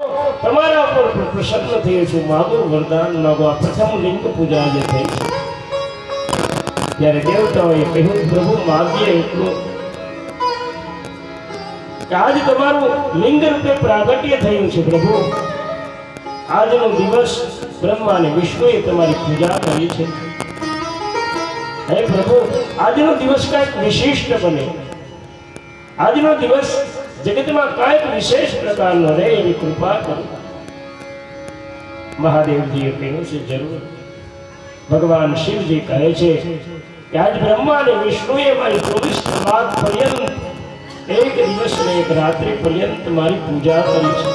તમારા ઉપર પ્રસન્ન થયો છું, માગો વરદાન માગો. આ પ્રથમ લિંગ પૂજા જે થઈ છે ત્યારે દેવતાઓએ કહ્યું પ્રભુ માગીએ એટલું કે આજ તમારું લિંગ રૂપે પ્રાગટ્ય થયું છે પ્રભુ. આજનો દિવસ બ્રહ્મા અને વિષ્ણુએ તમારી પૂજા કરી છે. હે પ્રભુ આજનો દિવસ કાંઈક વિશિષ્ટ બને, આજનો દિવસ જગતમાં કાંઈક વિશેષ પ્રકારનો રહે એવી કૃપા કરો. મહાદેવજીએ કહ્યું છે જરૂર. ભગવાન શિવજી કહે છે કે આજ બ્રહ્મા અને વિષ્ણુએ મારી 24 કલાક પર્યંત એક દિવસ ને એક રાત્રિ પર્યંત મારી પૂજા કરી છે,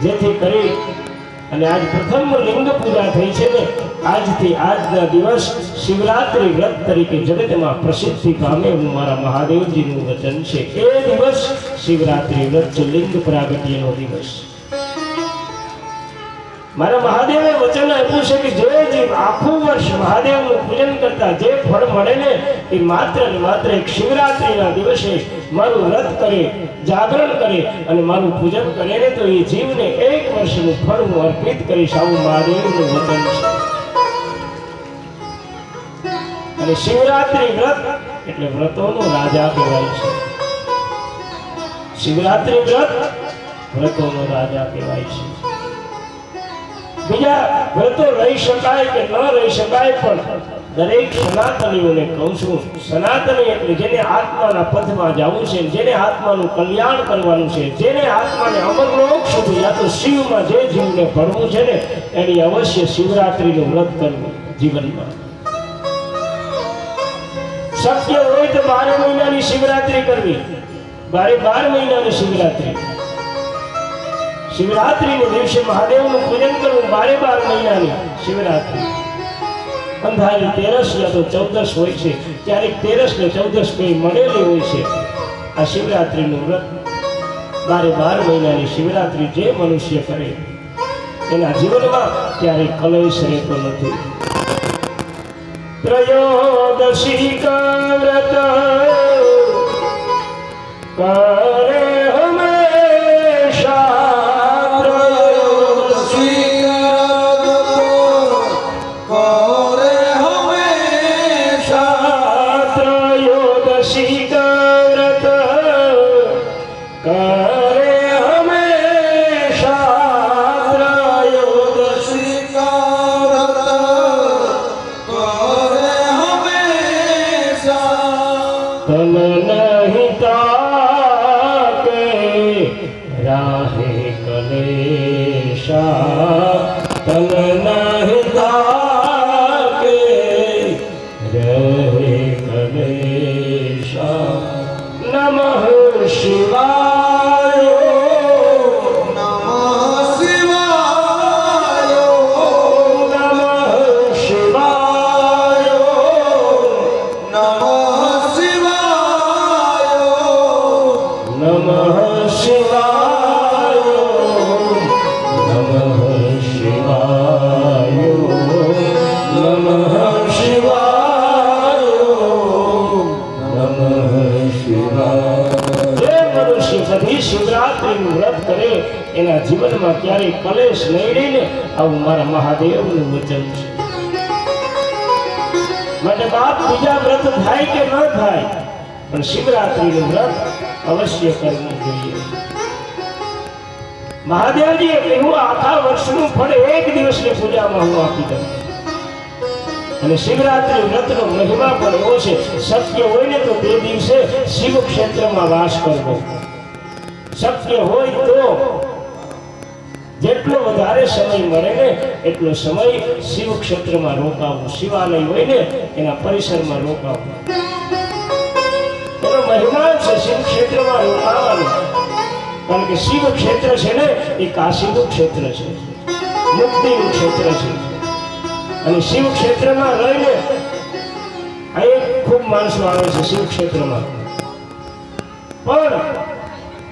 જેથી કરી અને આજ પ્રથમ લિંગ પૂજા થઈ છે ને આજથી આજના દિવસ શિવરાત્રી વ્રત તરીકે જગતમાં પ્રસિદ્ધિ પામે એવું મારા મહાદેવજીનું વચન છે. એ દિવસ શિવરાત્રી વ્રત છે, લિંગ પ્રાગટ્યનો દિવસ. મારા મહાદેવે વચન આપ્યું છે કે જે જીવ આખું વર્ષ મહાદેવનું પૂજન કરતા જે ફળ મળે ને એ માત્ર ને માત્ર એક શિવરાત્રીના દિવસે મારું વ્રત કરે, જાગરણ કરે અને મારું પૂજન કરે ને તો એ જીવને એક વર્ષનું ફળ હું અર્પિત કરીશ, આવું મહાદેવનું વચન છે. અને શિવરાત્રી વ્રત એટલે વ્રતોનો રાજા કહેવાય છે. શિવરાત્રી વ્રત વ્રતોનો રાજા કહેવાય છે. બીજા વ્રતો રહી શકાય કે ન રહી શકાય, પણ દરેક સનાતનીઓને કહું છું, સનાતની એટલે જેને આત્માના પથમાં જવું છે, જેને આત્માનું કલ્યાણ કરવાનું છે, જેને આત્માને અમરલોક સુધી યા તો શિવમાં જે જીવને ભળવું છે ને એની અવશ્ય શિવરાત્રીનું વ્રત કરવું જીવનમાં. શક્ય હોય તો 12 મહિનાની શિવરાત્રી કરવી, 12 મહિનાની શિવરાત્રી. શિવરાત્રીને દિવસે મહાદેવનું પૂજન કરવું, 12 મહિનાની શિવરાત્રી. અંધારી 13 યા તો 14 હોય છે, ક્યારેક 13 ને 14 કઈ મળેલી હોય છે. આ શિવરાત્રીનું વ્રત 12 મહિનાની શિવરાત્રી જે મનુષ્ય કરે એના જીવનમાં ક્યારેય કલેશ રહેતો નથી. ત્રયોદશી કા વ્રત કરે એના જીવનમાં ક્યારેય કલેશ નહીં રહે ને આવું મારા મહાદેવનું વચન છે. માટે બાપ બીજા વ્રત થાય કે ન થાય પણ શિવરાત્રીનું વ્રત અવશ્ય કરવું જોઈએ. મહાદેવજીએ કહ્યું આખા વર્ષનું ફળ એક દિવસની પૂજામાં હું આપી દઉં. અને શિવરાત્રી વ્રતનો મહિમા પણ એવો છે, શક્ય હોય ને તો તે દિવસે શિવ ક્ષેત્રમાં વાસ કરવો. શક્ય હોય તો જેટલો વધારે સમય મળે ને એટલો સમય શિવ ક્ષેત્રમાં રોકાવું, શિવાલય હોય ને એના પરિસરમાં રોકાવું. એનો મહિમા છે શિવ ક્ષેત્રમાં રોકાવાનું. કારણ કે શિવ ક્ષેત્ર છે ને એ કાશીનું ક્ષેત્ર છે, મુક્તિનું ક્ષેત્ર છે. અને શિવ ક્ષેત્રમાં રહીને અહીં ખૂબ માણસો આવે છે શિવ ક્ષેત્રમાં, પણ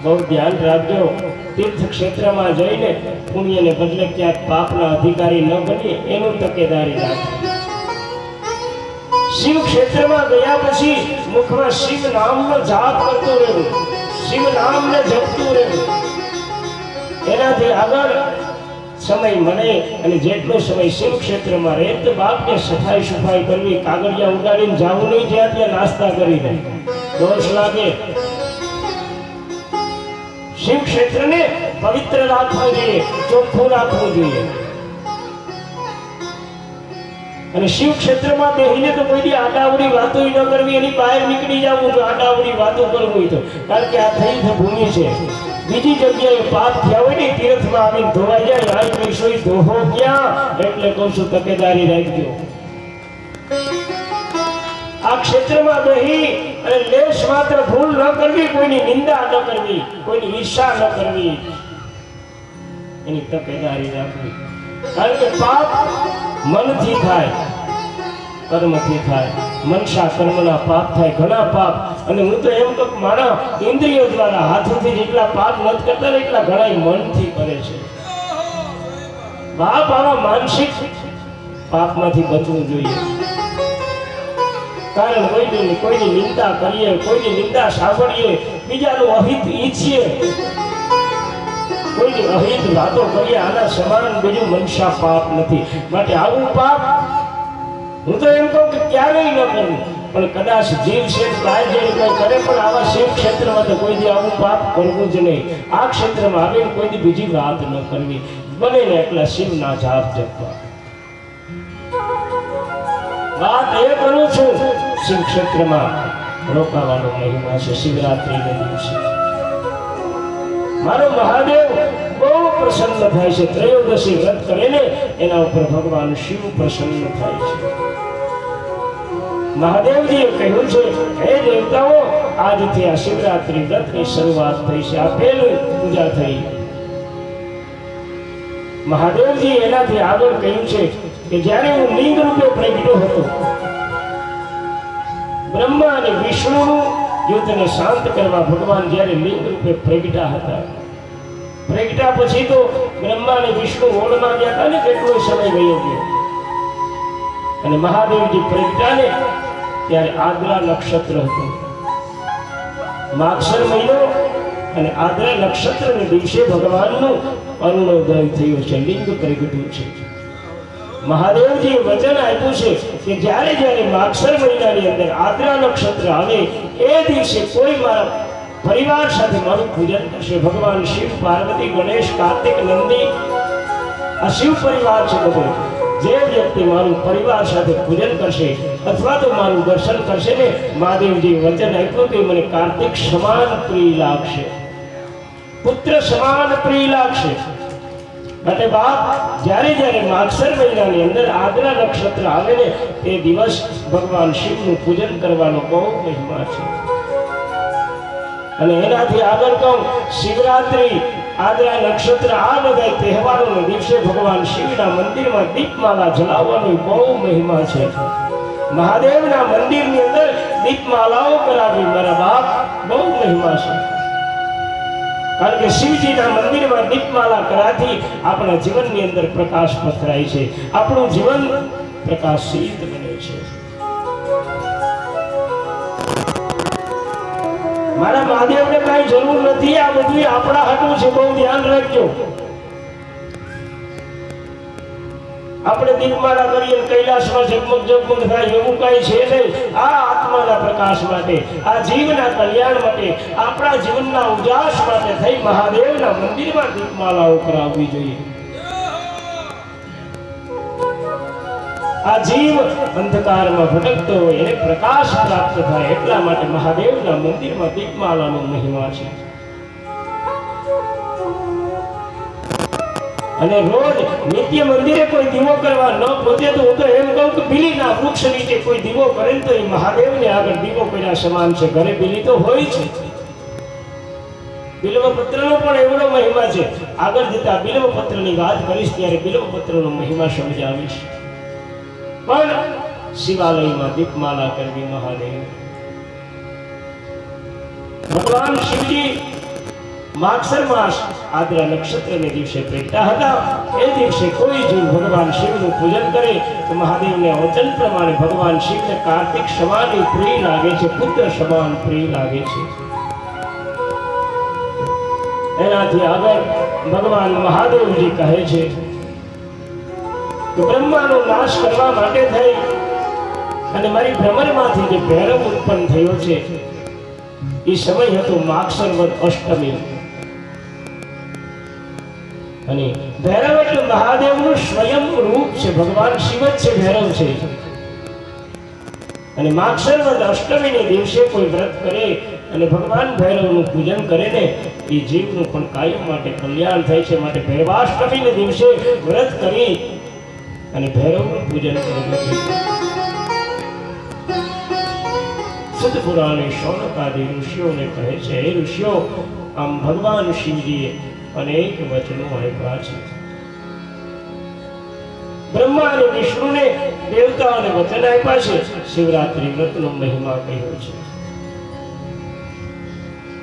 બહુ ધ્યાન રાખજો, તીર્થ ક્ષેત્રમાં જઈને પુણ્યને બદલે ક્યાંક પાપના અધિકારી ન બનીએ એનું તકેદારી રાખો. શિવ ક્ષેત્રમાં ગયા પછી મુખમાં શિવ નામનો જાપ કરતો રહેવું, શિવ નામને જપતું રહેવું. એનાથી આગળ સમય મળે અને જેટલો સમય શિવ ક્ષેત્રમાં રહે તો બાપને સફાઈ કરવી, કાગળિયા ઉડાડીને જવું નહીં, જ્યાં ત્યાં નાસ્તા કરીને દોષ લાગે. શિવ ક્ષેત્રને પવિત્ર રાખવું જોઈએ, ચોખ્ખું રાખવું જોઈએ. અને શિવ ક્ષેત્રમાં બેહીને તો કોઈ દી આડાવડી વાતો ન કરવી, એની બહાર નીકળી જવું જો આડાવડી વાતો કરવી તો. કારણ કે આ થઈ ભૂમિ છે. બીજી જગ્યાએ પાપ થયા હોય ને તીર્થમાં આવીને ધોવાઈ જાય, આ કહીશું ધોહો ક્યાં, એટલે કહું છું તકેદારી રાખજો. આ ક્ષેત્રમાં બેહી અને લેશ માત્ર ભૂલ ન કરવી, કોઈની નિંદા ન કરવી, કોઈની ઈર્ષા ન કરવી, એની તકેદારી રાખવી. કારણ કે પાપ મનથી થાય, કર્મથી થાય. મનસા કર્મના પાપ થાય, ઘણા પાપ. અને હું તો એમ કહું મારા ઇન્દ્રિયો દ્વારા હાથોથી જેટલા પાપ નથી કરતા ને એટલા ઘણા મનથી કરે છે. બાપ આવા માનસિક પાપમાંથી બચવું જોઈએ. કારણ કોઈની નિંદા કરીએ, કોઈની નિંદા સાંભળીએ, બીજાનું અહિત ઈચ્છીએ, કોઈની અહિત વાતો કરીએ, આના સમાન બીજું મનસા પાપ નથી. માટે આવું પાપ હું તો એમ કહું કે ક્યારેય ન કરવું. પણ કદાચ જીવ છે બહાર જઈને કોઈ કરે, પણ આવા શિવ ક્ષેત્રમાં તો કોઈ દી આવું પાપ કરવું જ નહીં. આ ક્ષેત્રમાં આવીને કોઈ દી બીજી વાત ન કરવી. બને ને એટલા શિવના જાપ જપવા. વાત એ કરું છું, શિવ ક્ષેત્રમાં રોકાવાનો મહિમા છે. શિવરાત્રીના દિવસે મારો મહાદેવ બહુ પ્રસન્ન થાય છે. ત્રયોદશી વ્રત કરે ને એના ઉપર ભગવાન શિવ પ્રસન્ન થાય છે. મહાદેવજીએ કહ્યું છે, હે દેવતાઓ, આજથી આ શિવરાત્રી વ્રતની શરૂઆત થઈ છે. આ પહેલી પૂજા થઈ. મહાદેવજી એનાથી આગળ કહ્યું છે કે જ્યારે હું લિંગ રૂપે પ્રગટ્યો હતો, બ્રહ્મા અને વિષ્ણુનું યુદ્ધને શાંત કરવા ભગવાન જ્યારે લિંગ રૂપે પ્રગટ્યા હતા, પ્રગટ્યા પછી તો બ્રહ્મા અને વિષ્ણુ ઓળમાં ગયા હતા ને કેટલો સમય વયો ગયો. અને મહાદેવજી પ્રગટ્યા ને ત્યારે આદ્રા નક્ષત્ર હતું, માગસર મહિનો. અને આદ્રા નક્ષત્રને દિવસે ભગવાનનું અરુણોદય થયું છે, લિંગ પ્રગટ્યું છે. મહાદેવજીએ વચન આપ્યું છે કે જ્યારે જ્યારે માગસર મહિનાની અંદર આદ્રા નક્ષત્ર આવે એ દિવસે કોઈ મારા પરિવાર સાથે મારું પૂજન કરશે. ભગવાન શિવ, પાર્વતી, ગણેશ, કાર્તિક, નંદી, આ શિવ પરિવાર છે બધો. જે વ્યક્તિ મારું પરિવાર સાથે પૂજન કરશે અથવા તો મારું દર્શન કરશે ને, મહાદેવજી વચન આપ્યું કે મને કાર્તિક સમાન પ્રિય લાગશે, પુત્ર સમાન પ્રિય લાગશે. માટે બાપ જ્યારે જ્યારે માગસર મહિનાની અંદર આદ્રા નક્ષત્ર આવે ને એ દિવસ ભગવાન શિવનું પૂજન કરવાનો બહુ મહિમા છે. અને એનાથી આગળ કહું, શિવરાત્રી, આદ્રા નક્ષત્ર, આ બધા તહેવારોના દિવસે ભગવાન શિવના મંદિરમાં દીપમાલા જલાવવાનો બહુ મહિમા છે. મહાદેવના મંદિરની અંદર દીપમાલાઓ કરાવી મારા બાપ બહુ મહિમા છે. કારણ કે શિવજીના મંદિરમાં દીપમાલા કરાથી આપણા જીવનની અંદર પ્રકાશ પથરાય છે, આપણું જીવન પ્રકાશિત બને છે. મારા મહાદેવને કઈ જરૂર નથી, આ બધું આપણા હાટું છે. બહુ ધ્યાન રાખજો. આપણે દીપમાળા કરીએ કૈલાસમાં ઝગમગ ઝગમગ થાય એવું કઈ છે નહીં. આ આત્માના પ્રકાશ માટે, આ જીવના કલ્યાણ માટે, આપણા જીવનના ઉજાસ માટે થઈ મહાદેવના મંદિરમાં દીપમાળાઓ કરાવવી જોઈએ. આ જીવ અંધકારમાં ભટકતો હોય એને પ્રકાશ પ્રાપ્ત થાય, એટલા માટે મહાદેવના મંદિરમાં દીપમાળાનો મહિમા છે. અને રોજ નિત્ય મંદિરે કોઈ દીવો કરવા ન પહોંચે તો હું તો એમ કહું કે બીલીના વૃક્ષ નીચે કોઈ દીવો કરે તો એ મહાદેવને આગળ દીવો કર્યા સમાન છે. ઘરે બીલી તો હોય છે. બિલ્વપત્રનો પણ એવડો મહિમા છે. આગળ જતા બિલ્વપત્રની વાત કરીશ ત્યારે બિલ્વપત્રનો મહિમા સમજાવીશ. પણ શિવાલયમાં દીપમાલા કરવી મહાદેવ. ભગવાન શિવજી માગસર માસ આદ્રા નક્ષત્રને દિવસે પ્રગટ્યા હતા. એ દિવસે કોઈ જીવ ભગવાન શિવનું પૂજન કરે તો મહાદેવને વચન પ્રમાણે ભગવાન શિવને કાર્તિક સમાન પ્રિય લાગે છે, પુત્ર સમાન પ્રિય લાગે છે. એનાથી આગળ ભગવાન મહાદેવજી કહે છે કે બ્રહ્માનો નાશ કરવા માટે થઈ અને મારી ભ્રમરમાંથી જે ભૈરવ ઉત્પન્ન થયો છે એ સમય હતો માગસર વદ અષ્ટમી. અને ભૈરવ એટલે મહાદેવનું સ્વયં રૂપ છે, ભગવાન શિવ જ છે, ભૈરવ છે. અને માગસર વદ અષ્ટમીને દિવસે કોઈ વ્રત કરે અને ભગવાન ભૈરવનું પૂજન કરે ને એ જીવનું પણ કાયમ માટે કલ્યાણ થાય છે. માટે ભૈરવાષ્ટમીને દિવસે વ્રત કરી અને ભૈરવનું પૂજન કરવું. સદપુરાણે શૌનકાદિ ઋષિઓને કહે છે, હે ઋષિઓ, આમ ભગવાન શિવજીએ અનેક વચનો આપ્યા છે. બ્રહ્મા અને વિષ્ણુને દેવતાઓને વચન આપ્યા છે. શિવરાત્રી વ્રતનો મહિમા કહ્યો છે.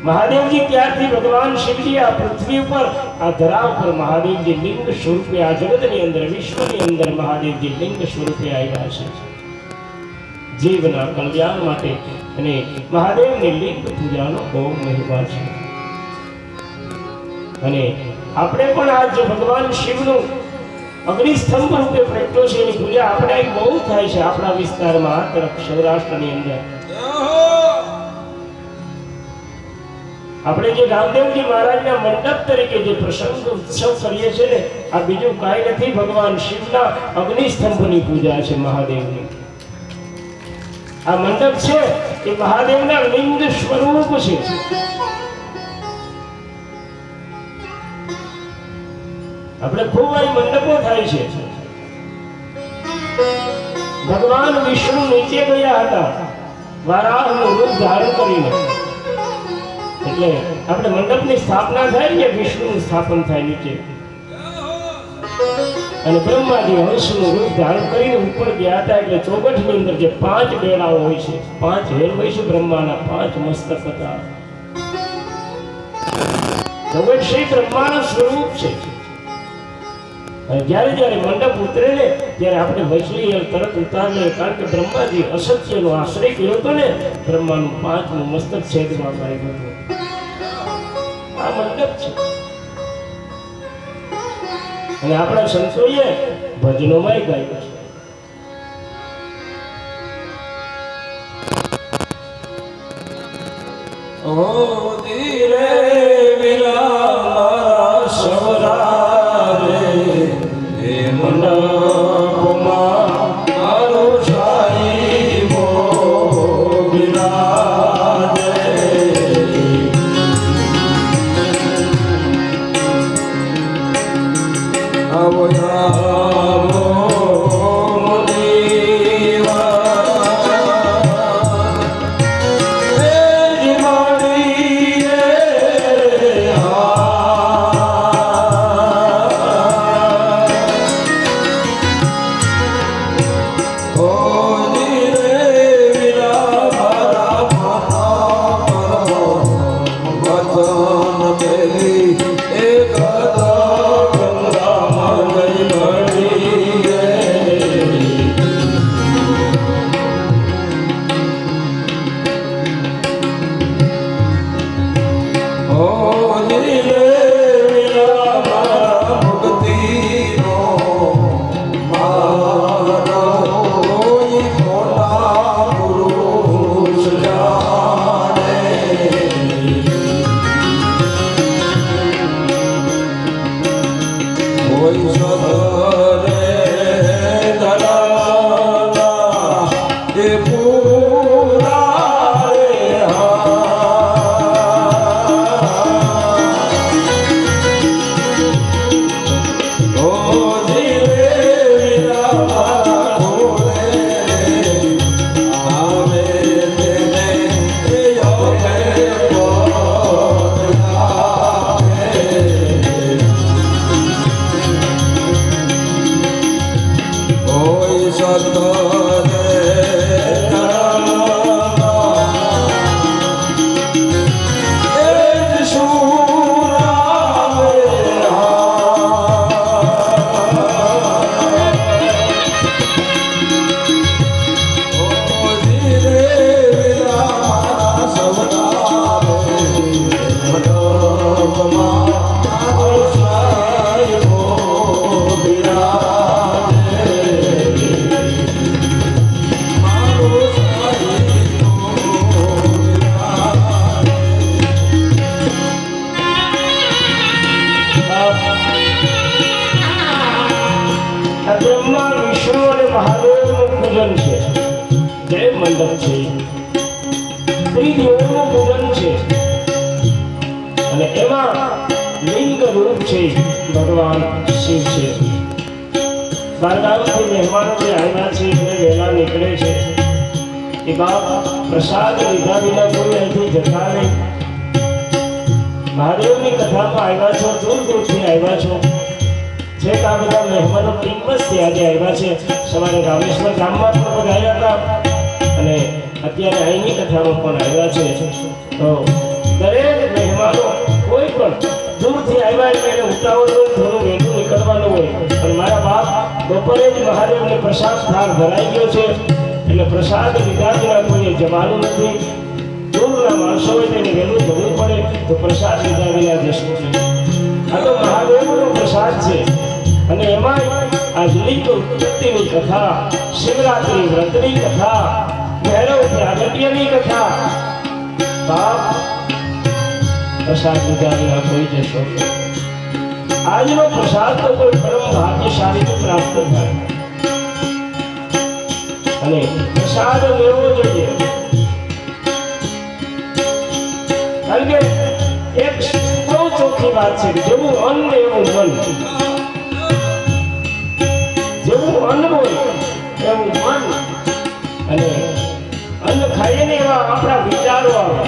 મહાદેવજી ત્યારથી ભગવાન શિવજી આ પૃથ્વી ઉપર, આ ધરા ઉપર મહાદેવજી લિંગ સ્વરૂપે, આ જગતની અંદર, વિશ્વની અંદર મહાદેવજી લિંગ સ્વરૂપે આવ્યા છે જીવના કલ્યાણ માટે. અને મહાદેવની લિંગ પૂજાનો બહુ મહિમા છે. અને આપણે પણ આજ ભગવાન શિવનું અગ્નિસ્તંભ રૂપે પ્રગટ્યો છે, એની પૂજા આપણે અહીં બહુ થાય છે આપણા વિસ્તારમાં, આ તરફ સૌરાષ્ટ્રની અંદર. આપણે જે રામદેવજી મહારાજના મંડપ તરીકે જે પ્રસંગ ઉત્સવ કરીએ છીએ ને, આ બીજું કાંઈ નથી, ભગવાન શિવના અગ્નિસ્તંભની પૂજા છે મહાદેવની. આ મંડપ છે એ મહાદેવના લિંગ સ્વરૂપ છે. આપણે ખૂબ અહીં મંડપો થાય છે. ભગવાન વિષ્ણુ નીચે ગયા હતા વારાહનું રૂપ ધારણ કરીને, એટલે આપણે મંડપની સ્થાપના થાય ને વિષ્ણુનું સ્થાપન થાય નીચે. અને બ્રહ્માજી હંસનું રૂપ ધારણ કરીને ઉપર ગયા હતા. એટલે ચોગઠની અંદર જે 5 બેડાઓ હોય છે, 5 હેલ હોય છે બ્રહ્માના, 5 મસ્તક હતા. ચોગઠ શ્રી બ્રહ્માનું સ્વરૂપ છે. અને જ્યારે જ્યારે મંડપ ઉતરે ને ત્યારે આપણે વૈષ્ણવી તરત ઉતારે, કારણ કે બ્રહ્માજી અસત્યનો આશ્રય કર્યો હતો ને, બ્રહ્માનું 5મું મસ્તક છેદવામાં આવ્યું હતું. આ મંડપ છે. અને આપણા સંતોએ ભજનોમાં ગાયું છે. ઓ ધીરે વિરા સવરા રે હે મંડપમાં મારો સાઈ મો વિરાજે. આવો આવો પૂજન છે, જય મંડપ છે, ત્રિદેવોનું પૂજન છે અને એમાં લિંગ રૂપ છે ભગવાન શિવ છે. બારગામથી મહેમાનો જે આવ્યા છે એટલે વહેલા નીકળે છે. એ બાપ પ્રસાદ લીધા વિના કોઈ અહીંથી જતા નહીં. મહાદેવની કથામાં આવ્યા છો, દૂર દૂરથી આવ્યા છો. છેક આ બધા મહેમાનો ટીમથી આજે આવ્યા છે. સવારે રામેશ્વર ગામમાં પણ પધાર્યા હતા અને અત્યારે અહીંની કથામાં પણ આવ્યા છે. તો દરેક મહેમાનો કોઈ પણ દૂરથી આવ્યા એટલે એને ઉતાવળ હોય, થોડું વહેલું નીકળવાનું હોય. પણ મારા બાપ બપોરે જ મહાદેવને પ્રસાદ થાળ ભરાઈ ગયો છે એટલે પ્રસાદ લીધા વિના કોઈએ જવાનું નથી. દૂરના માણસો હોય તેને વહેલું જવું પડે તો પ્રસાદ લીધા વિના જશું નહીં. આ તો મહાદેવનો પ્રસાદ છે અને એમાં આ લિંગ ઉત્પત્તિની કથા, શિવરાત્રી વ્રતની કથા, ભૈરવ પ્રાગટ્યની કથા. બાપ પ્રસાદ લીધા વિના કોઈ જશો નહીં. આજનો પ્રસાદ તો કોઈ પરમ ભાગ્યશાળી પ્રાપ્ત થાય અને પ્રસાદ લેવો જોઈએ. કારણ કે એક બહુ ચોખ્ખી વાત છે કે જેવું અન્ન એવું મન, જેવું અન્ન હોય એવું મન. અને અન્ન ખાઈએ ને એવા આપણા વિચારો આવે.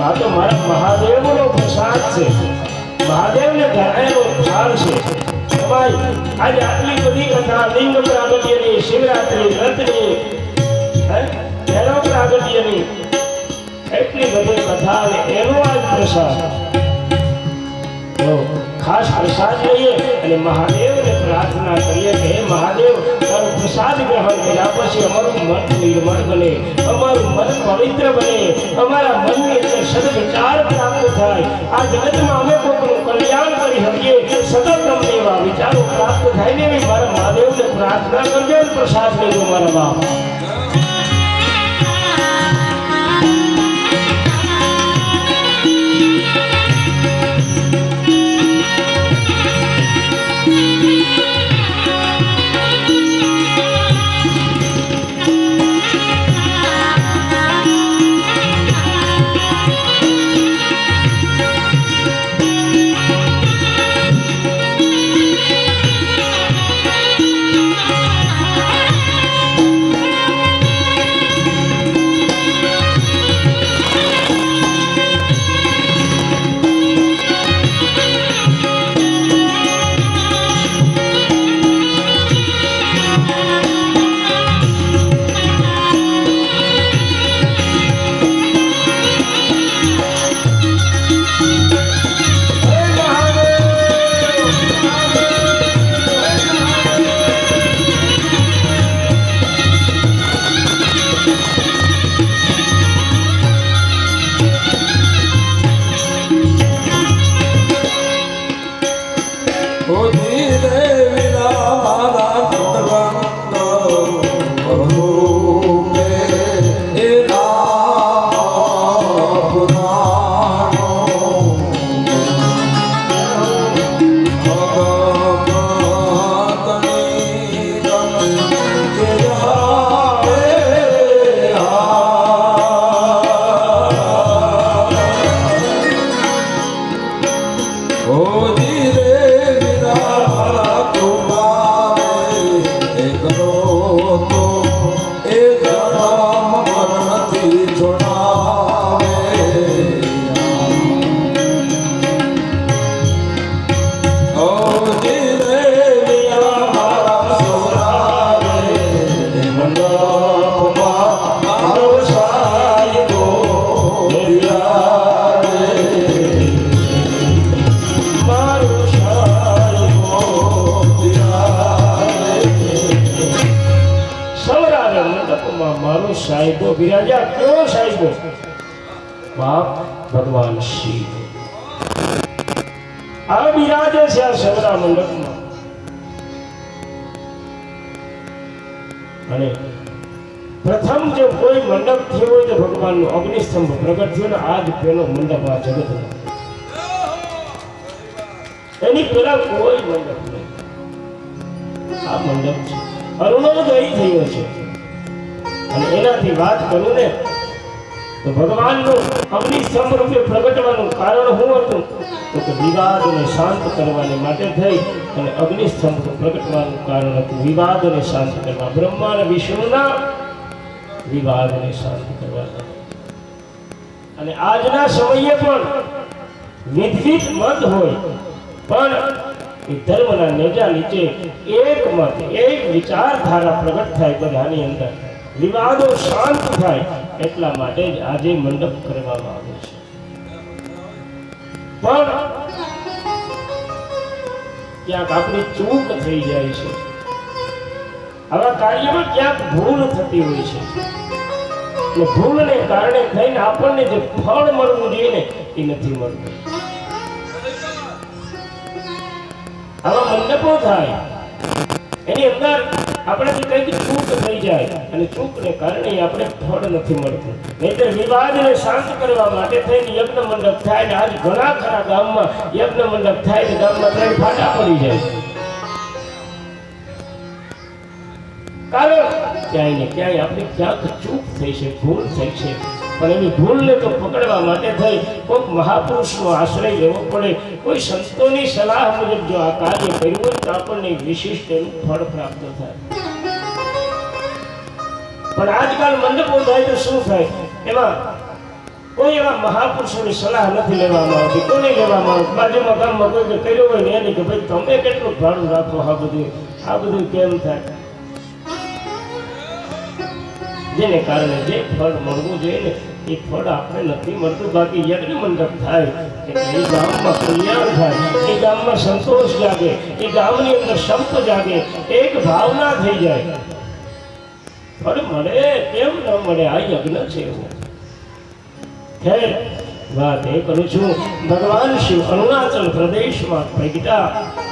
આ તો મારા મહાદેવનો પ્રસાદ છે, મહાદેવને ધરાયેલો થાળ છે. આજે આટલી બધી કથા લિંગ પ્રાગટ્યની, શિવરાત્રી વ્રતની, ભૈરવ પ્રાગટ્યની, એટલી બધી કથા અને એનો આ પ્રસાદ. તો ખાસ પ્રસાદ લઈએ અને મહાદેવને પ્રાર્થના કરીએ કે હે મહાદેવ, તારો પ્રસાદ ગ્રહણ કર્યા પછી અમારું મન નિર્મળ બને, અમારું મન પવિત્ર બને, અમારા મનની અંદર સદવિચાર પ્રાપ્ત થાય. આ જગતમાં અમે કોઈનું કલ્યાણ કરી શકીએ, સતત અમને એવા વિચારો પ્રાપ્ત થાય ને એવી મારા મહાદેવને પ્રાર્થના કરજો. પ્રસાદ લેજો મારા બાપ. સાહેબો બિરાજ્યા. કેવો સાહેબો? બાપ ભગવાન શિવ આ બિરાજે છે આ સવરા મંડપમાં. અને પ્રથમ જો કોઈ મંડપ થયો હોય તો ભગવાનનો અગ્નિસ્તંભ પ્રગટ થયો ને આજ પેલો મંડપ આ જગતનો. એની પેલા કોઈ મંડપ નહીં. આ મંડપ છે. અરુણોદય થયો છે. અને એનાથી વાત કરું ને તો ભગવાનનું અગ્નિસ્તંભ રૂપે પ્રગટવાનું કારણ શું હતું? તો કે વિવાદને શાંત કરવાને માટે થઈ અને અગ્નિસ્તંભ પ્રગટવાનું કારણ હતું વિવાદને શાંત કરવા, બ્રહ્મા અને વિષ્ણુના વિવાદને શાંત કરવા. અને આજના સમયે પણ વિધવિધ મત હોય પણ એ ધર્મના નેજા નીચે એક મત, એક વિચારધારા પ્રગટ થાય બધાની અંદર, વિવાદો શાંત થાય એટલા માટે જ આજે મંડપ કરવામાં આવે છે. પણ ક્યાંક આપણી ચૂક થઈ જાય છે, આવા કાર્યમાં ક્યાંક ભૂલ થતી હોય છે. અને ભૂલને કારણે થઈને આપણને જે ફળ મળવું જોઈએ ને એ નથી મળતું. આવા મંડપો થાય એની અંદર આપણાથી કંઈક ચૂક થઈ જાય અને ચૂકને કારણે આપણે ફળ નથી મળતું. નહીંતર વિવાદને શાંત કરવા માટે થઈને યજ્ઞ મંડપ થાય ને આજ ઘણા ખરા ગામમાં યજ્ઞ મંડપ થાય ને ગામમાં ત્રણ ફાટા પડી જાય. કારણ ક્યાંય ને ક્યાંય આપણે ક્યાંક ચૂક થઈ છે, ભૂલ થઈ છે. પણ એની ભૂલને તો પકડવા માટે થઈ કોઈક મહાપુરુષનો આશ્રય લેવો પડે, કોઈ સંતોની સલાહ મુજબ જો આ કાર્ય કર્યું હોય તો આપણને વિશિષ્ટ એનું ફળ પ્રાપ્ત થાય. પણ આજકાલ મંડપો થાય તો શું થાય? એમાં કોઈ એવા મહાપુરુષોની સલાહ નથી લેવામાં આવતી, કોને લેવામાં આવતી? બાજુમાં ગામમાં કોઈ કર્યો હોય ને એની કે ભાઈ તમે કેટલું ભાડું રાખો, આ બધું કેમ થાય? જેને કારણે જે ફળ મળવું જોઈએ ને એ ફળ આપણે નથી મળતું. બાકી યજ્ઞ મંડપ થાય એટલે એ ગામમાં કલ્યાણ થાય, એ ગામમાં સંતોષ જાગે, એ ગામની અંદર સંપ જાગે, એક ભાવના થઈ જાય. ફળ મળે કેમ ન મળે? આ યજ્ઞ છે એવું. ખેર વાત એ કરું છું, ભગવાન શિવ અરુણાચલ પ્રદેશમાં પ્રગટા,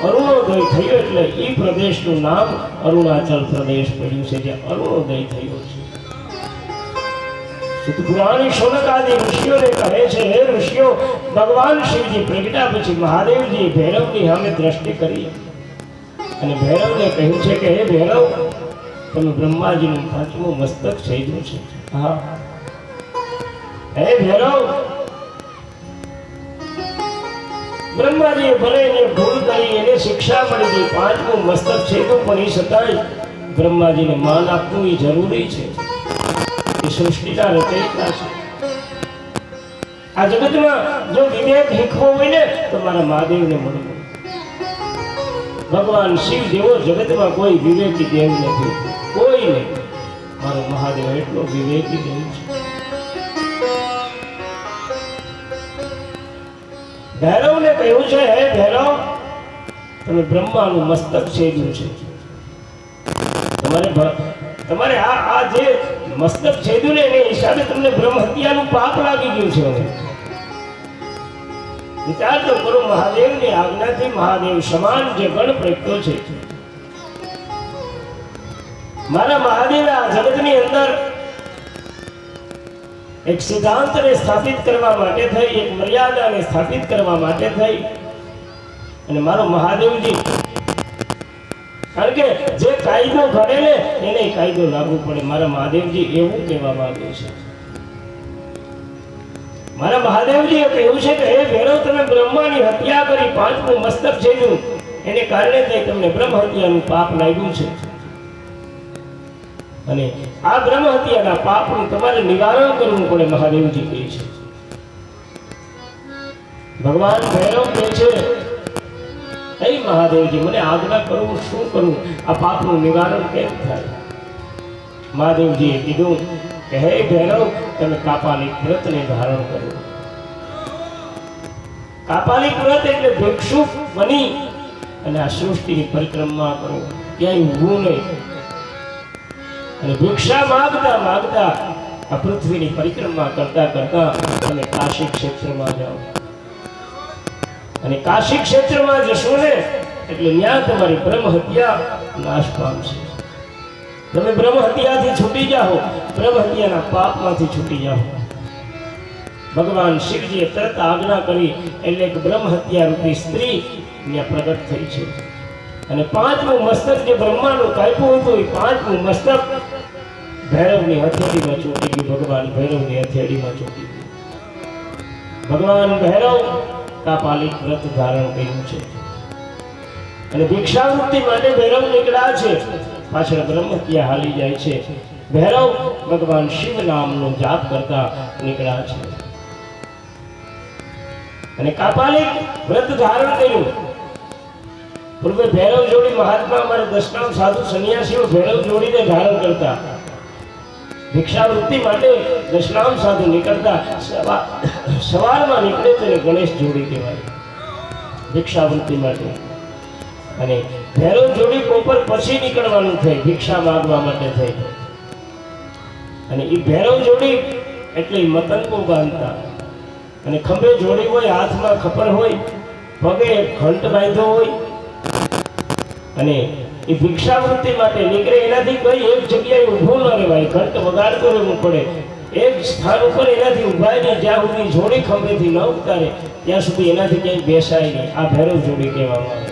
અરુણોદય થયો એટલે એ પ્રદેશનું નામ અરુણાચલ પ્રદેશ પડ્યું છે, જે અરુણોદય થયો છે. પુરાણી શૌનકાદી ઋષિઓને કહે છે, હે ઋષિઓ, ભગવાન શિવજી પ્રગટા પછી મહાદેવજી ભૈરવની સામે દ્રષ્ટિ કરી અને ભૈરવને કહ્યું છે કે હે ભૈરવ, તમે બ્રહ્માજીનું પાંચમું મસ્તક છેદ્યું છે. હા હે ભૈરવ, બ્રહ્માજીએ ભલે એને ભૂલ કરી, એને શિક્ષા મળી ગઈ, પાંચમું મસ્તક છેદ્યું, પણ એ છતાંય બ્રહ્માજીને માન આપવું એ જરૂરી છે. સૃષ્ટિના રચયિતા છે. આ જગતમાં જો વિવેક શીખવો હોય ને તો મારા મહાદેવને મળવું. ભગવાન શિવ જેવો જગતમાં કોઈ વિવેકી દેવ નથી, કોઈ નહીં. મારો મહાદેવ એટલો વિવેકી દેવ છે. ભૈરવને કહ્યું છે, હે ભૈરવ, તમે બ્રહ્માનું મસ્તક છેદ્યું છે. તમારે આ જે મસ્તક છેદ્યું ને એને હિસાબે તમને બ્રહ્મ હત્યાનું પાપ લાગી ગયું છે. હવે વિચાર તો કરો, મહાદેવની આજ્ઞાથી મહાદેવ સમાન જે ગણ પ્રગટ્યો છે. મારા મહાદેવ આ જગતની અંદર એક સિદ્ધાંતને સ્થાપિત કરવા માટે થઈ, એક મર્યાદાને સ્થાપિત કરવા માટે થઈ અને મારો મહાદેવજી, કારણ કે જે કાયદો ઘડે ને એને કાયદો લાગુ પડે. મારા મહાદેવજી એવું કહેવા માંગે છે. મારા મહાદેવજીએ કહ્યું છે કે હે ભૈરવ, તમે બ્રહ્માની હત્યા કરી, પાંચમું મસ્તક છેદ્યું, એને કારણે તમને બ્રહ્મ હત્યાનું પાપ લાગ્યું છે. અને આ બ્રહ્મ હત્યાના પાપનું તમારે નિવારણ કરવું પડે, મહાદેવજી કહે છે. ભગવાન ભૈરવ કહે છે, હે મહાદેવજી, મને આજ્ઞા કરવું, શું કરવું? આ પાપનું નિવારણ કેમ થાય? મહાદેવજીએ કીધું કે હે ભૈરવ, તમે કાપાલિક વ્રતને ધારણ કરો. કાપાલિક વ્રત એટલે ભિક્ષુક બની અને આ સૃષ્ટિની પરિક્રમા કરો, ક્યાંય ઊભું નહીં. અને ભિક્ષા માંગતા માંગતા આ પૃથ્વીની પરિક્રમા કરતા કરતા તમે કાશી ક્ષેત્રમાં જાઓ. અને કાશી ક્ષેત્રમાં જશો ને એટલે ત્યાં તમારી બ્રહ્મ હત્યા નાશ પામશે. તમે બ્રહ્મ હત્યાથી છૂટી જાઓ, બ્રહ્મ હત્યાના પાપમાંથી છૂટી જાઓ. ભગવાન શિવજીએ તરત આજ્ઞા કરી એટલે એક બ્રહ્મ હત્યા રૂપી સ્ત્રી ત્યાં પ્રગટ થઈ છે. અને પાંચમું મસ્તક જે બ્રહ્માનું કાપ્યું હતું એ પાંચમું મસ્તક ભૈરવની હથેળીમાં ચોંટી ગયું. ભગવાન ભૈરવની હથેળીમાં ચોંટી ગયું. ભગવાન ભૈરવ કાપાલિક વ્રત ધારણ કર્યું છે અને ભિક્ષાવૃત્તિ માટે ભૈરવ નીકળ્યા છે. પાછળ બ્રહ્મહત્યા હાલી જાય છે. ભૈરવ ભગવાન શિવ નામનો જાપ કરતા નીકળ્યા છે અને કાપાલિક વ્રત ધારણ કર્યું. પૂર્વે ભૈરવ જોડી મહાત્મા અમારે દશનામ સાધુ સંન્યાસીઓ ભૈરવ જોડીને ધારણ કરતા. ભિક્ષાવૃત્તિ માટે દશનામ સાધુ નીકળતા. સવારમાં નીકળે તો ગણેશ જોડી કહેવાય ભિક્ષાવૃત્તિ માટે. અને ભૈરવ જોડી બપોર પછી નીકળવાનું થઈ ભિક્ષા માંગવા માટે થઈ. અને એ ભૈરવ જોડી એટલે મતંગો બાંધતા અને ખંભે જોડી હોય, હાથમાં ખપર હોય, પગે ઘંટ બાંધ્યો હોય અને એ ભિક્ષાવૃત્તિ માટે નીકળે. એનાથી કઈ એક જગ્યાએ ઊભું ન રહેવાય, ઘંટ વગાડતો રહેવું પડે. એક સ્થાન ઉપર એનાથી ઊભાય નહીં જ્યાં સુધી જોડી ખંભેથી ન ઉતારે ત્યાં સુધી એનાથી ક્યાંય બેસાય નહીં. આ ભૈરવ જોડી કહેવામાં આવે.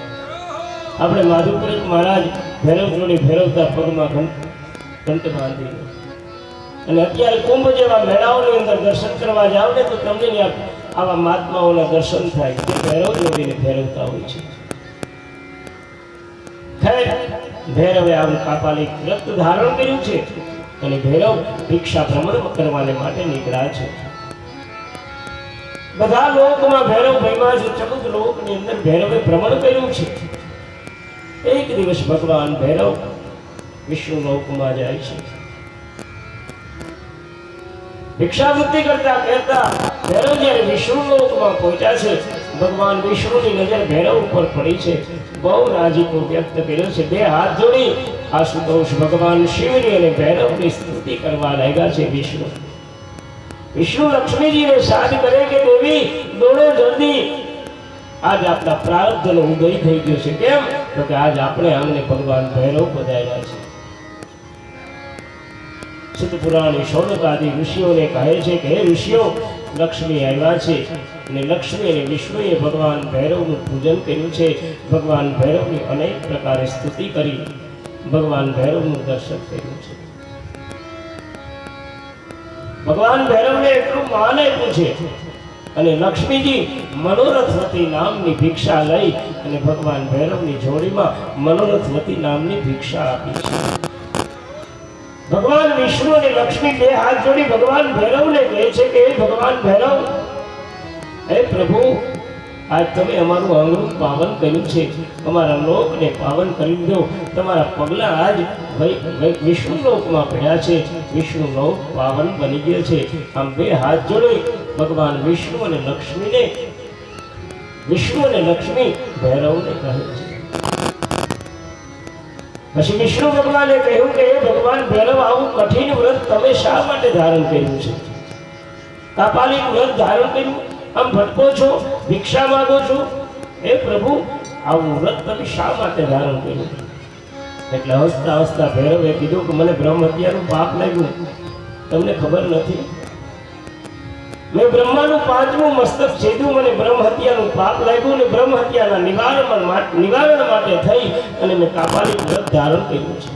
આપણે માધુપુરી મહારાજ ભૈરવ જોડી ફેરવતા પગમાં ઘંટ બાંધી. અને અત્યારે કુંભ જેવા મેળાઓની અંદર દર્શન કરવા જાવ ને તો તમને આવા મહાત્માઓના દર્શન થાય તે ભૈરવ જોડીને ફેરવતા હોય છે. ખેર ભૈરવે આવું કાપાલિક વ્રત ધારણ કર્યું છે અને ભૈરવ ભિક્ષા ભ્રમણ કરવાને માટે નીકળ્યા છે. બધા લોકમાં ભૈરવ ભયમાં છે. 14 લોકની અંદર ભૈરવે ભ્રમણ કર્યું છે. એક દિવસ ભગવાન ભૈરવ વિષ્ણુ લોકમાં જાય છે. ભિક્ષાવૃત્તિ કરતા કહેતા ભૈરવ જ્યારે વિષ્ણુ લોકમાં પહોંચ્યા છે ભગવાન વિષ્ણુની નજર ભૈરવ ઉપર પડી છે. બહુ રાજીપો વ્યક્ત કર્યો છે. બે હાથ જોડી આશુતોષ ભગવાન શિવની અને ભૈરવની સ્તુતિ કરવા લાગ્યા છે. વિષ્ણુ લક્ષ્મીજીને સાદ કરે કે દેવી દોડો જલ્દી, આજ આપણા પ્રારબ્ધનો ઉદય થઈ ગયો છે. કેમ તો કે આજ આપણે આંગણે ભગવાન ભૈરવ પધાર્યા છે. સિદ્ધપુરાણી શૌનકાદી ઋષિઓને કહે છે કે હે ઋષિઓ, લક્ષ્મી આવ્યા છે અને લક્ષ્મી અને વિષ્ણુએ ભગવાન ભૈરવનું પૂજન કર્યું છે. ભગવાન ભૈરવની અનેક પ્રકારે સ્તુતિ કરી ભગવાન ભૈરવનું દર્શન કર્યું છે. ભગવાન ભૈરવને એટલું માન આપ્યું છે અને લક્ષ્મીજી મનોરથવતી નામની ભિક્ષા લઈ અને ભગવાન ભૈરવની જોડીમાં મનોરથવતી નામની ભિક્ષા આપી છે. ભગવાન વિષ્ણુ અને લક્ષ્મી બે હાથ જોડી ભગવાન ભૈરવને કહે છે કે હે ભગવાન ભૈરવ, હે પ્રભુ, આજ તમે અમારું આંગણું પાવન કર્યું છે, અમારા લોકને પાવન કરી દો. તમારા પગલા આજ વિષ્ણુ લોકમાં પડ્યા છે. વિષ્ણુ લોક પાવન બની ગયો છે. આમ બે હાથ જોડી ભગવાન વિષ્ણુ અને લક્ષ્મી ભૈરવને કહે છે. પછી વિષ્ણુ ભગવાને કહ્યું કે ભગવાન ભૈરવ, આવું કઠિન વ્રત તમે શા માટે ધારણ કર્યું છે? કાપાલિક વ્રત ધારણ કર્યું, આમ ભટકો છો, ભિક્ષા માંગો છો. હે પ્રભુ, આવું વ્રત તમે શા માટે ધારણ કર્યું? એટલે હસતા હસતા ભૈરવે કીધું કે મને બ્રહ્મ હત્યાનું પાપ લાગ્યું. તમને ખબર નથી, મેં બ્રહ્માનું 5મું મસ્તક છેદ્યું, મને બ્રહ્મ હત્યાનું પાપ લાગ્યું અને બ્રહ્મ હત્યાના નિવારણ માટે થઈ અને મેં કાપાલિક વ્રત ધારણ કર્યું છે.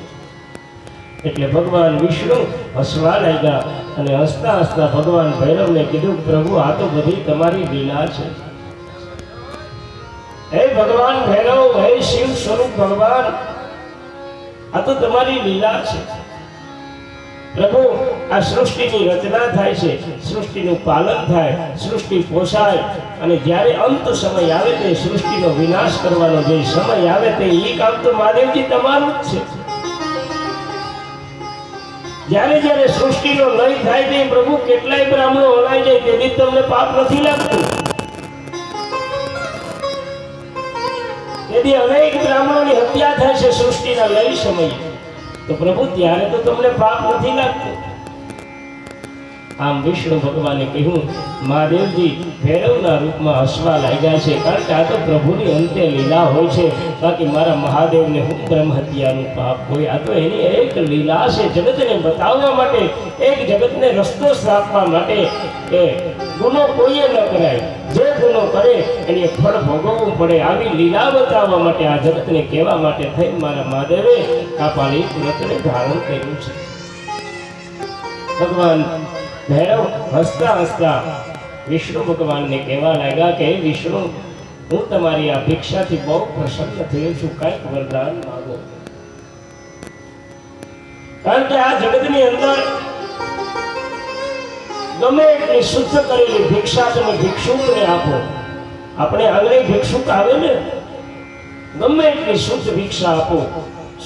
એટલે ભગવાન વિષ્ણુ હસવા લાગ્યા અને હસતા હસતા ભગવાન ભૈરવને કીધું, પ્રભુ, આ તો બધી તમારી લીલા છે. હે ભગવાન ભૈરવ, હે શિવ સ્વરૂપ ભગવાન, આ તો તમારી લીલા છે. પ્રભુ, આ સૃષ્ટિની રચના થાય છે, સૃષ્ટિનું પાલન થાય, સૃષ્ટિ પોષાય અને જ્યારે અંત સમય આવે તે સૃષ્ટિનો વિનાશ કરવાનો જે સમય આવે તે એ કામ તો મહાદેવજી તમારું જ છે. જ્યારે જ્યારે સૃષ્ટિનો લય થાય તે પ્રભુ કેટલાય બ્રાહ્મણો હલાઈ જાય તેથી તમને પાપ નથી લાગતું. તેથી અનેક બ્રાહ્મણોની હત્યા થાય છે સૃષ્ટિના લય સમયે, તો પ્રભુ ત્યારે તો તમને પાપ નથી લાગતું. આમ વિષ્ણુ ભગવાને કહ્યું, મહાદેવજી ભૈરવના રૂપમાં હસવા લાગ્યા છે, કારણ કે આ તો પ્રભુની અંતે લીલા હોય છે. બાકી મારા મહાદેવને હું બ્રહ્મ હત્યાનું પાપ હોય, આ તો એની એક લીલા છે, જગતને બતાવવા માટે, એક જગતને રસ્તો સ્થાપવા માટે કે ગુનો કોઈએ ન કરાય, જે ગુનો કરે એને ફળ ભોગવવું પડે, આવી લીલા બતાવવા માટે, આ જગતને કહેવા માટે થઈ મારા મહાદેવે આ પાલી વ્રતને ધારણ કર્યું છે. ભગવાન ભૈરવ હસતા હસતા વિષ્ણુ ભગવાનને કહેવા લાગ્યા કે વિષ્ણુ, હું તમારી આ ભિક્ષાથી બહુ પ્રસન્ન થયો છું, કંઈક વરદાન માંગો. કારણ કે આ જગતની અંદર ગમે એટલી શુદ્ધ કરેલી ભિક્ષા તમે ભિક્ષુકને આપો, આપણે આંગણે ભિક્ષુક આવે ને, ગમે એટલી શુદ્ધ ભિક્ષા આપો,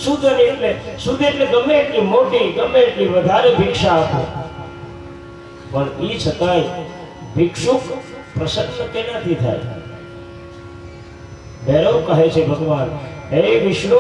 શુદ્ધ એટલે ગમે એટલી મોટી, ગમે એટલી વધારે ભિક્ષા આપો, પણ એ છતાંય ભિક્ષુક પ્રસન્ન કેનાથી થાય? ભૈરવ કહે છે ભગવાન, હે વિષ્ણુ,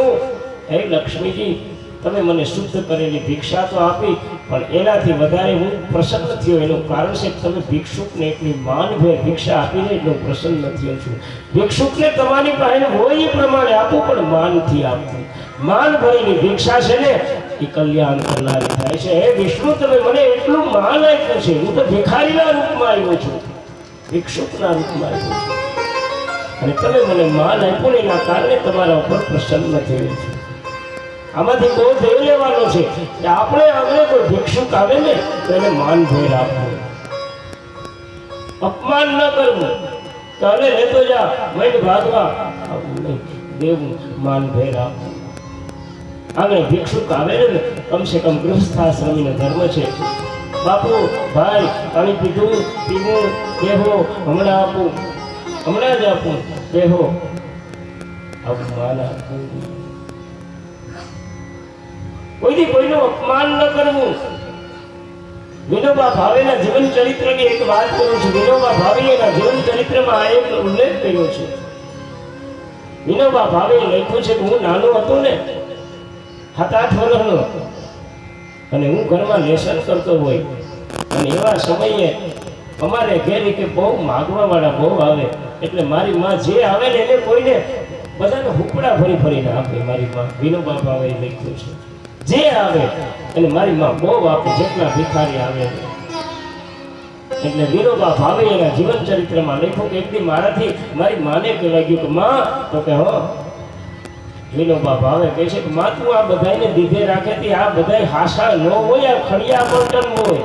હે લક્ષ્મીજી, તમે મને શુદ્ધ કરેલી ભિક્ષા તો આપી, પણ એનાથી વધારે હું પ્રસન્ન થયો. એનું કારણ છે કે તમે ભિક્ષુકને એટલી માનભેર ભિક્ષા આપીને એટલો પ્રસન્ન થયો છું. ભિક્ષુકને તમારી પાસે હોય એ પ્રમાણે આપું, પણ માનથી આપવું. માન ભરેલી ભિક્ષા છે ને એ કલ્યાણ કરનારી થાય છે. હે વિષ્ણુ, તમે મને એટલું માન આપ્યું છે, હું તો ભિખારીના રૂપમાં આવ્યો છું, ભિક્ષુકના રૂપમાં આવ્યો છું, અને તમે મને માન આપ્યું ને એના કારણે તમારા ઉપર પ્રસન્ન થયું છે. આમાંથી બહુ ધ્યેય લેવાનો છે કે આપણે આગળ કોઈ ભિક્ષુક આવે ને તો એને માન ભેર આપવું, અપમાન ન કરવું, કાલે લેતો જા મૈન ભાગવા દેવું, માન ભેર આપવું. આગળ ભિક્ષુક આવે ને કમસે કમ ગૃહસ્થાશ્રમીનો ધર્મ છે. બાપુ, ભાઈ, પાણી પીવું, બેહો, હમણાં આપું, હમણાં જ આપું, બેહો, આવું માન આપવું. કોઈથી કોઈનું અપમાન ન કરવું. વિનોબા ભાવેના જીવન ચરિત્રની એક વાત કરું છું. વિનોબા ભાવેના જીવન ચરિત્રમાં આ એક ઉલ્લેખ કર્યો છે. વિનોબા ભાવે લખ્યું છે કે હું નાનો હતો ને, 7-8 વર્ષનો, અને હું ઘરમાં લેસન કરતો હોય, અને એવા સમયે અમારે ઘેર કે બહુ માગવા વાળા બહુ આવે, એટલે મારી માં જે આવે ને એને કોઈને બધાને હુકડા ફરીને આપે. મારી માં વિનોબા ભાવે લખ્યું છે, જે આવે અને મારી માં બહુ આપે, જેટલા ભિખારી આવે. એટલે વિનોબા ભાવે એના જીવન ચરિત્રમાં લખ્યું કે એક દી મારાથી મારી માને કહેવાય ગયું કે માં, તો કે હો. વિનોબા ભાવે કહે છે કે માં, તું આ બધાને દીધે રાખેથી આ બધા હાસા ન હોય, આ ખડિયા પલટન હોય.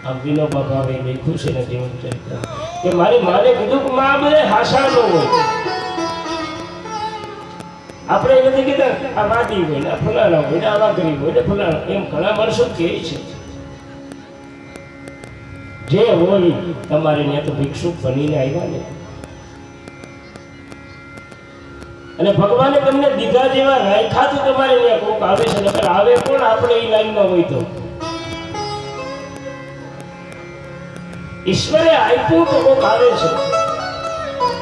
આમ વિનોબા ભાવે લખ્યું છે ને જીવન ચરિત્ર કે મારી માને કીધું કે માં, આ બધા હાસા ન હોય. આપણે એ નથી કીધા આ વાદી હોય ને, આ ફલાણા હોય ને, આવા ગરીબ હોય ને, ફલાણા, એમ ઘણા માણસો કહે છે. જે હોય તમારે ત્યાં તો ભિક્ષુક બનીને આવ્યા ને, અને ભગવાને તમને દીધા જેવા રાખ્યા તો તમારે ત્યાં કોક આવે છે, નકર આવે કોણ? આપણે એ લાઈનમાં હોય તો ઈશ્વરે આપ્યું તો કોક આવે છે.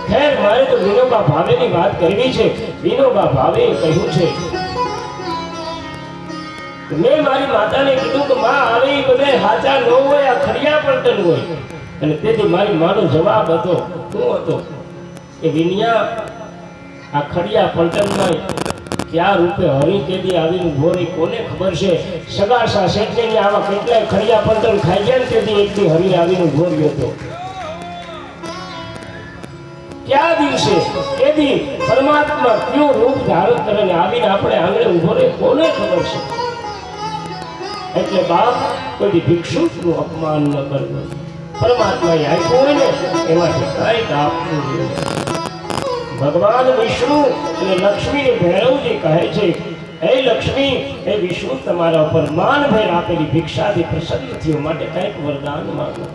ખેર, મારે તો વિનોબા ભાવેની વાત કરવી છે. વિનોબા ભાવે કહ્યું છે, મેં મારી માતાને કીધું કે માં, આવે એ બધા હાચા ન હોય, આ ખડિયા પલટન હોય. અને તેથી મારી માનો જવાબ હતો, શું હતો? એ વિનિયા આ ખડિયા પલટનમાં ક્યાં રૂપે હરી કેદી આવીને ઉભો રહી, કોને ખબર છે? સગાસા શેઠને આવા કેટલાય ખડિયા પલટન ખાઈ ગયા ને, તેથી એક દી હરી આવીને ઉભો રહ્યો હતો. ક્યાં દિવસે એદી પરમાત્મા કયું રૂપ ધારણ કરીને આવીને આપણે આંગણે ઉભો રહે, કોને ખબર છે? એટલે બાપ, કોઈ ભિક્ષુકનું અપમાન ન કરવું. પરમાત્માએ આપ્યું હોય ને એમાંથી કંઈક આપવું જોઈએ. ભગવાન વિષ્ણુ અને લક્ષ્મી ભૈરવજી કહે છે, હે લક્ષ્મી, હે વિષ્ણુ, તમારા ઉપર માનભેર આપેલી ભિક્ષાથી પ્રસન્ન થયો, માટે કંઈક વરદાન માંગો.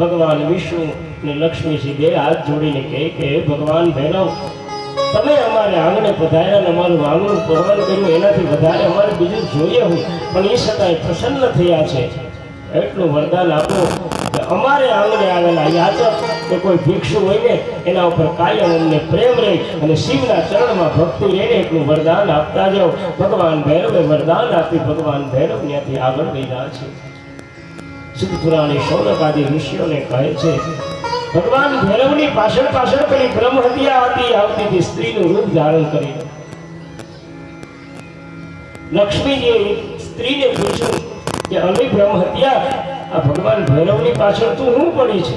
ભગવાન વિષ્ણુ અને લક્ષ્મીજી બે હાથ જોડીને કહે કે ભગવાન ભૈરવ, તમે અમારે આંગણે પધાર્યા, અમારું આંગણું પવન કર્યું, એનાથી વધારે અમારે બીજું જોઈએ હોય, પણ એ છતાંય પ્રસન્ન થયા છે. એટલું વરદાન આપો કે અમારે આંગણે આવેલા યાચક કે કોઈ ભિક્ષુ હોય ને એના ઉપર કાયમ અમને પ્રેમ રહે અને શિવના ચરણમાં ભક્તિ રહે એટલું વરદાન આપતા જાઓ. ભગવાન ભૈરવે વરદાન આપી ભગવાન ભૈરવ ત્યાંથી આગળ વહી રહ્યા છે. સિદ્ધ પુરાણી શૌનક આદિ ઋષિઓને કહે છે ભગવાન ભૈરવની પાછળ પાછળ પેલી બ્રહ્મ હત્યા હતી આવતી હતી સ્ત્રીનું રૂપ ધારણ કરી. લક્ષ્મીજીએ સ્ત્રીને પૂછ્યું કે અમે બ્રહ્મ હત્યા આ ભગવાન ભૈરવની પાછળ તું શું પડી છે?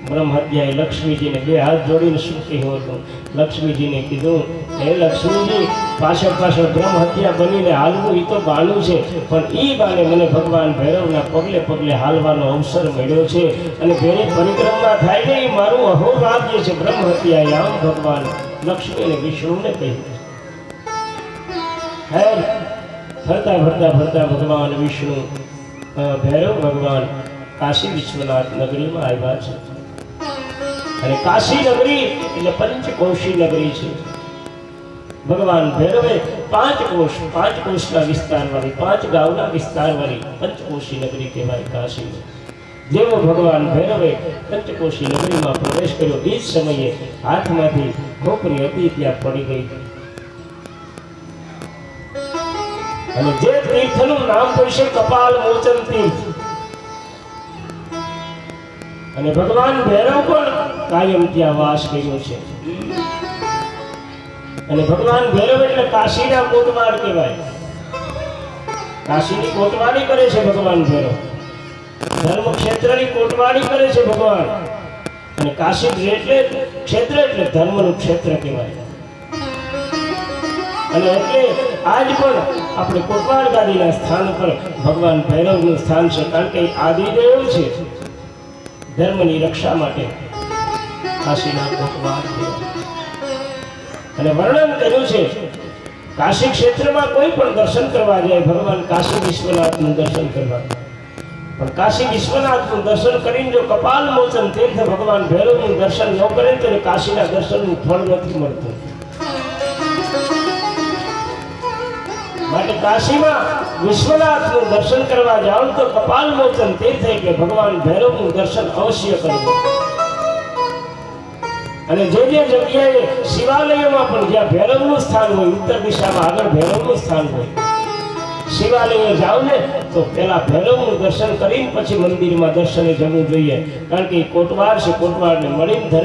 બ્રહ્મ હત્યાએ લક્ષ્મીજીને બે હાથ જોડીને શું કહ્યું હતું? લક્ષ્મીજીને કીધું હે લક્ષ્મીજી, પાછળ પાછળ બ્રહ્મ હત્યા બનીને હાલવું એ તો બાનું છે, પણ એ બાને મને ભગવાન ભૈરવના પગલે પગલે હાલવાનો અવસર મળ્યો છે અને જેની પરિક્રમા થાય ને એ મારું અહોભાગ્ય છે. બ્રહ્મ હત્યાએ આમ ભગવાન લક્ષ્મી અને વિષ્ણુને કહ્યું. ફરતા ફરતા ફરતા ભગવાન વિષ્ણુ ભૈરવ ભગવાન કાશી વિશ્વનાથ નગરીમાં આવ્યા છે. અને કાશી નગરી એટલે પંચકોશી નગરી છે. ભગવાન ભૈરવે પાંચ કોષના વિસ્તારવાળી 5 ગામના વિસ્તારવાળી પંચકોશી નગરી કહેવાય કાશી. જેવો ભગવાન ભૈરવે પંચકોશી નગરીમાં પ્રવેશ કર્યો એ જ સમયે હાથમાંથી ખોપરી હતી ત્યાં પડી ગઈ. અને જે તીર્થનું નામ પડશે કપાલ મોચન તીર્થ. અને ભગવાન ભૈરવ પણ કાયમ ત્યાં વાસ કર્યો છે. અને ભગવાન ભૈરવ એટલે કાશીના કોટવાડ કહેવાય. કાશીની કોટવાડી કરે છે ભગવાન ભૈરવ. ધર્મ ક્ષેત્રની કોટવાડી કરે છે ભગવાન. અને કાશી એટલે ક્ષેત્ર એટલે ધર્મનું ક્ષેત્ર કહેવાય. અને એટલે આજ પણ આપણે કોટવાડ ગાદીના સ્થાન પર ભગવાન ભૈરવનું સ્થાન છે, કારણ કે આદિદેવ છે. ધર્મની રક્ષા માટે કાશીના કોટવાડ કહેવાય. અને વર્ણન કર્યું છે કાશી ક્ષેત્રમાં કોઈ પણ દર્શન કરવા જાય ભગવાન કાશી વિશ્વનાથનું દર્શન કરવા, પણ કાશી વિશ્વનાથનું દર્શન કરીને જો કપાલ મોચન તીર્થ ભગવાન ભૈરવનું દર્શન ન કરે તો કાશીના દર્શનનું ફળ નથી મળતું. માટે કાશીમાં વિશ્વનાથનું દર્શન કરવા જાઓ તો કપાલ મોચન તીર્થ એટલે ભગવાન ભૈરવનું દર્શન અવશ્ય કરવું. અને જે જગ્યાએ શિવાલયોમાં પણ જ્યાં ભૈરવનું સ્થાન હોય, ઉત્તર દિશામાં આગળ ભૈરવનું સ્થાન હોય, શિવાલયો જાઓ ને તો પેલા ભૈરવનું દર્શન કરીને પછી મંદિરમાં દર્શને જવું જોઈએ, કારણ કે કોટવાડ છે. કોટવાડને મળીને